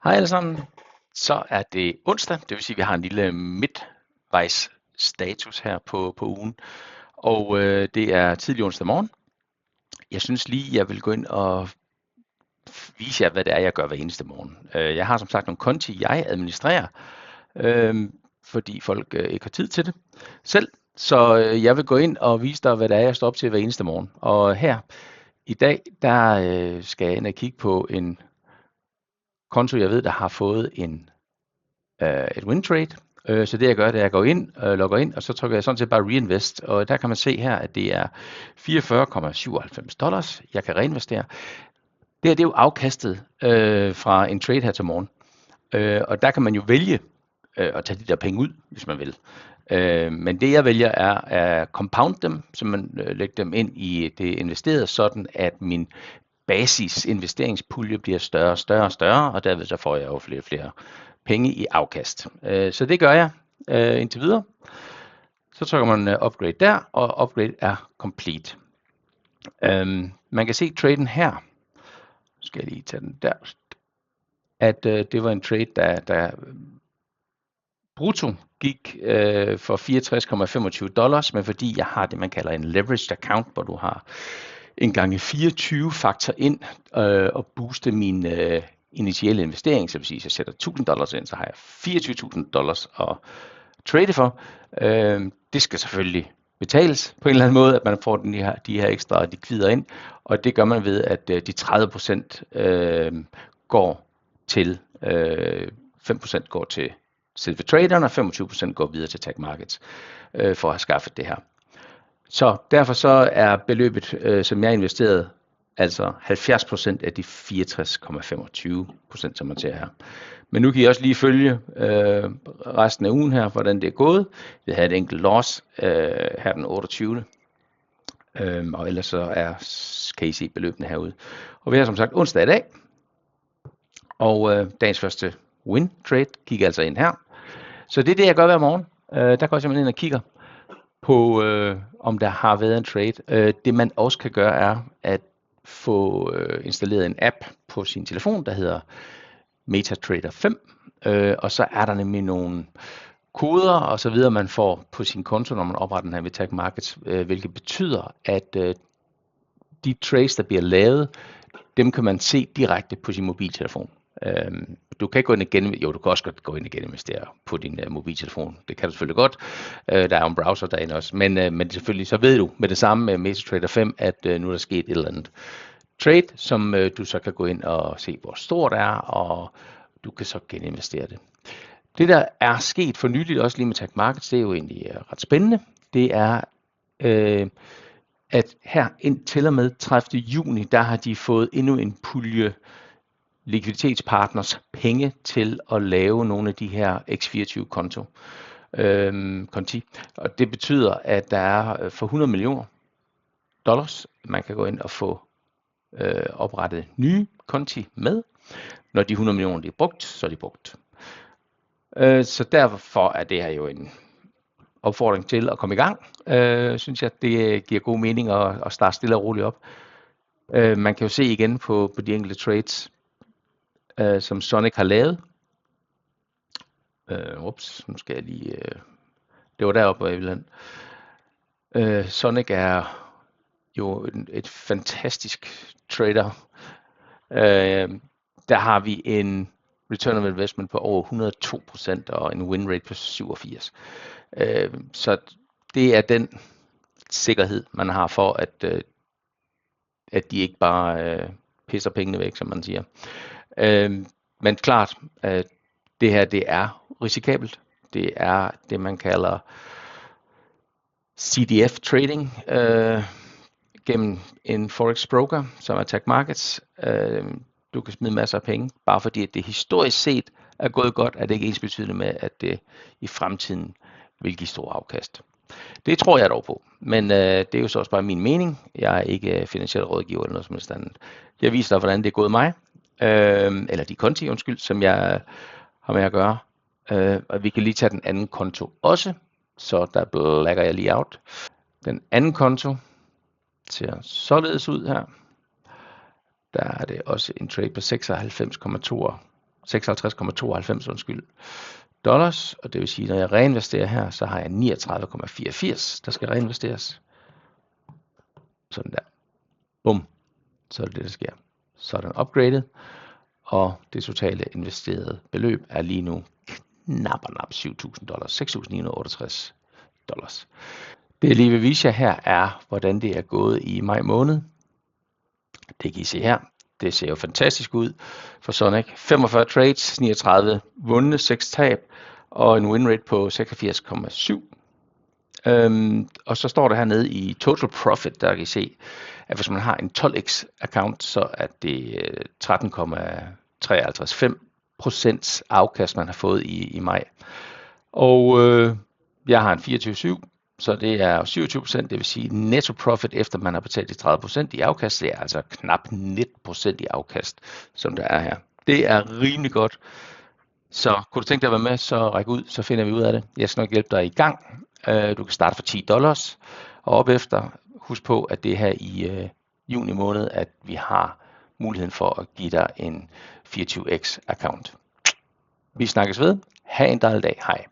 Hej alle sammen. Så er det onsdag, det vil sige, at vi har en lille midtvejs status her på ugen. Og det er tidlig onsdag morgen. Jeg synes lige, jeg vil gå ind og vise jer, hvad det er, jeg gør hver eneste morgen. Jeg har som sagt nogle konti, jeg administrerer, fordi folk ikke har tid til det selv. Så jeg vil gå ind og vise dig, hvad det er, jeg står op til hver eneste morgen. Og her i dag, der skal jeg ind og kigge på en konto, jeg ved, der har fået et win trade. Så det jeg gør, det er, at jeg går ind, logger ind, og så trykker jeg sådan set bare reinvest. Og der kan man se her, at det er $44,97, jeg kan reinvestere. Det her, det er jo afkastet fra en trade her til morgen. Og der kan man jo vælge at tage de der penge ud, hvis man vil. Men det jeg vælger er at compound dem, så man lægger dem ind i det investerede, sådan at min basis investeringspulje bliver større og større og større, og derved så får jeg jo flere og flere penge i afkast. Så det gør jeg indtil videre. Så trykker man upgrade der, og upgrade er complete. Man kan se traden her. Nu skal jeg lige tage den der. At det var en trade, der brutto gik for $64,25, men fordi jeg har det, man kalder en leveraged account, hvor du har en gange 24 faktor ind og booste min initielle investering, så vil sige, at jeg sætter $1.000 ind, så har jeg $24,000 at trade for. Det skal selvfølgelig betales på en eller anden måde, at man får de her ekstra likvider ind, og det gør man ved, at de 30% går til 5% går til selve traderen, og 25% går videre til tag markets for at have skaffet det her. Så derfor så er beløbet, som jeg investerede, altså 70% af de 64,25%, som man ser her. Men nu kan I også lige følge resten af ugen her, hvordan det er gået. Vi havde et enkelt loss her den 28. Og ellers så kan I se beløbene herude. Og vi har som sagt onsdag i dag. Og dagens første win trade kigger altså ind her. Så det er det, jeg gør hver morgen. Der går jeg simpelthen ind og kigger på, om der har været en trade. Det man også kan gøre, er at få installeret en app på sin telefon, der hedder MetaTrader 5. Og så er der nemlig nogle koder og så videre, man får på sin konto, når man opretter den her ved Tag Markets, hvilket betyder, at de trades, der bliver lavet, dem kan man se direkte på sin mobiltelefon. Du kan ikke gå ind igen, jo, du kan også godt gå ind igen og investere på din mobiltelefon. Det kan du selvfølgelig godt. Der er jo en browser derinde også, men selvfølgelig så ved du med det samme med MetaTrader 5, at nu er der sket et eller andet trade, som du så kan gå ind og se, hvor stort det er, og du kan så geninvestere det. Det, der er sket for nyligt, også lige med Tag Markets, det er jo egentlig ret spændende. Det er, at her indtil og med 30. juni, der har de fået endnu en pulje likviditetspartners penge til at lave nogle af de her X24 konti. Og det betyder, at der er for $100 millioner, man kan gå ind og få oprettet nye konti med. Når de 100 millioner de er brugt, så er de brugt. Så derfor er det her jo en opfordring til at komme i gang. Synes jeg, det giver god mening at starte stille og roligt op. Man kan jo se igen på de enkelte trades, som Sonic har lavet. Nu skal jeg lige... det var deroppe, hvor jeg ville hen. Sonic er jo et fantastisk trader. Der har vi en return of investment på over 102% og en win rate på 87%. Så det er den sikkerhed, man har for, at de ikke bare pisser pengene væk, som man siger. Men klart, det her det er risikabelt. Det er det, man kalder CDF trading gennem en forex broker, som er Tag Markets. Du kan smide masser af penge, bare fordi at det historisk set er gået godt, er det ikke ensbetydende med, at det i fremtiden vil give stor afkast. Det tror jeg dog på, men det er jo så også bare min mening. Jeg er ikke finansiel rådgiver eller noget som helst andet. Jeg viser dig, hvordan det er gået mig, eller de konti, som jeg har med at gøre. Og vi kan lige tage den anden konto også, så der lægger jeg lige out. Den anden konto ser således ud her. Der er det også en trade på 56,92 undskyld, dollars, og det vil sige, når jeg reinvesterer her, så har jeg 39,84, der skal reinvesteres. Sådan der. Bum. Så er det det, der sker. Så er den upgraded, og det totale investerede beløb er lige nu knap $7.000, $6.968. Det jeg lige vil vise jer her er, hvordan det er gået i maj måned. Det kan I se her. Det ser jo fantastisk ud for Sonic. 45 trades, 39 vundne, 6 tab og en win rate på 86,7. Og så står der hernede i total profit, der kan I se, at hvis man har en 12x account, så er det 13,53% afkast, man har fået i maj. Og jeg har en 24/7, så det er 27%, det vil sige netto profit, efter man har betalt de 30% i afkast. Det er altså knap 19% i afkast, som der er her. Det er rimelig godt. Så kunne du tænke dig at være med, så ræk ud, så finder vi ud af det. Jeg skal nok hjælpe dig i gang. Du kan starte for $10 og op efter. Husk på, at det er her i juni måned, at vi har muligheden for at give dig en 24x account. Vi snakkes ved. Ha' en dejlig dag. Hej.